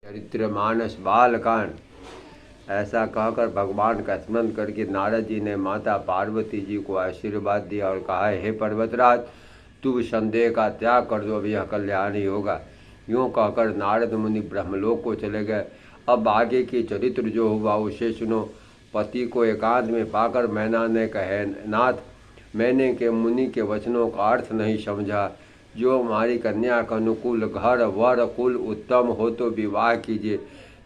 चरित्र मानस बालकांड। ऐसा कहकर भगवान का स्मरण करके नारद जी ने माता पार्वती जी को आशीर्वाद दिया और कहा, हे पर्वतराज, तू संदेह का त्याग कर दो, अब यह कल्याण ही होगा। यूँ कहकर नारद मुनि ब्रह्मलोक को चले गए। अब आगे की चरित्र जो हुआ उसे सुनो। पति को एकांत में पाकर मैना ने कहे, नाथ, मैंने के मुनि के वचनों का अर्थ नहीं समझा। जो हमारी कन्या का अनुकूल घर वर कुल उत्तम हो तो विवाह कीजिए,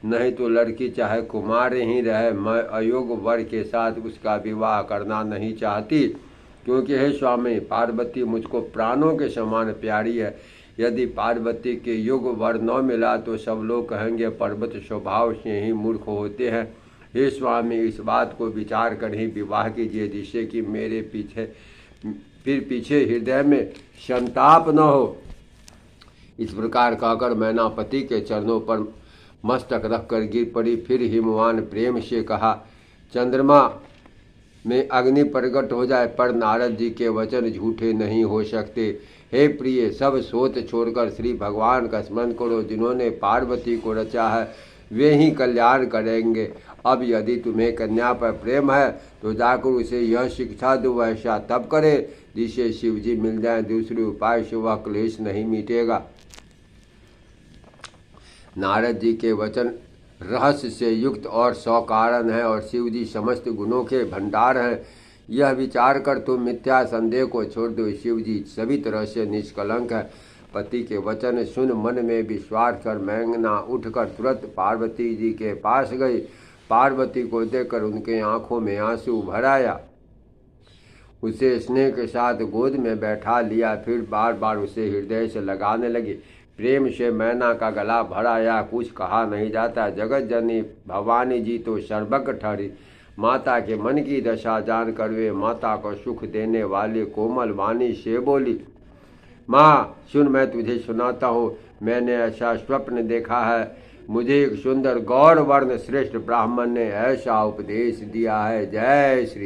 नहीं तो लड़की चाहे कुमार ही रहे, मैं अयोग्य वर के साथ उसका विवाह करना नहीं चाहती, क्योंकि हे स्वामी, पार्वती मुझको प्राणों के समान प्यारी है। यदि पार्वती के योग्य वर न मिला तो सब लोग कहेंगे पर्वत स्वभाव से ही मूर्ख होते हैं। हे स्वामी, इस बात को विचार कर ही विवाह कीजिए, जिससे कि मेरे पीछे हृदय में संताप न हो। इस प्रकार कहकर मैना पति के चरणों पर मस्तक रखकर गिर पड़ी। फिर हिमवान प्रेम से कहा, चंद्रमा में अग्नि प्रकट हो जाए पर नारद जी के वचन झूठे नहीं हो सकते। हे प्रिय, सब सोच छोड़कर श्री भगवान का स्मरण करो, जिन्होंने पार्वती को रचा है वे ही कल्याण करेंगे। अब यदि तुम्हें कन्या पर प्रेम है तो जाकर उसे यह शिक्षा दो, वैसा तब करे जिसे शिव जी मिल जाए, दूसरे उपाय से वह क्लेश नहीं मिटेगा। नारद जी के वचन रहस्य से युक्त और सौकारण है और शिव जी समस्त गुणों के भंडार हैं। यह विचार कर तुम मिथ्या संदेह को छोड़ दो, शिव जी सभी तरह से निष्कलंक है। पति के वचन सुन मन में विश्वास कर मैना उठकर तुरंत पार्वती जी के पास गई। पार्वती को देखकर उनके आंखों में आंसू भर आया। उसे स्नेह के साथ गोद में बैठा लिया, फिर बार बार उसे हृदय से लगाने लगी। प्रेम से मैना का गला भर आया, कुछ कहा नहीं जाता। जगत जननी भवानी जी तो सर्वज्ञ ठहरी। माता के मन की दशा जानकर वे माता को सुख देने वाली कोमल वाणी से बोली, माँ सुन, मैं तुझे सुनाता हूँ। मैंने ऐसा स्वप्न देखा है, मुझे एक सुंदर गौर वर्ण श्रेष्ठ ब्राह्मण ने ऐसा उपदेश दिया है। जय श्री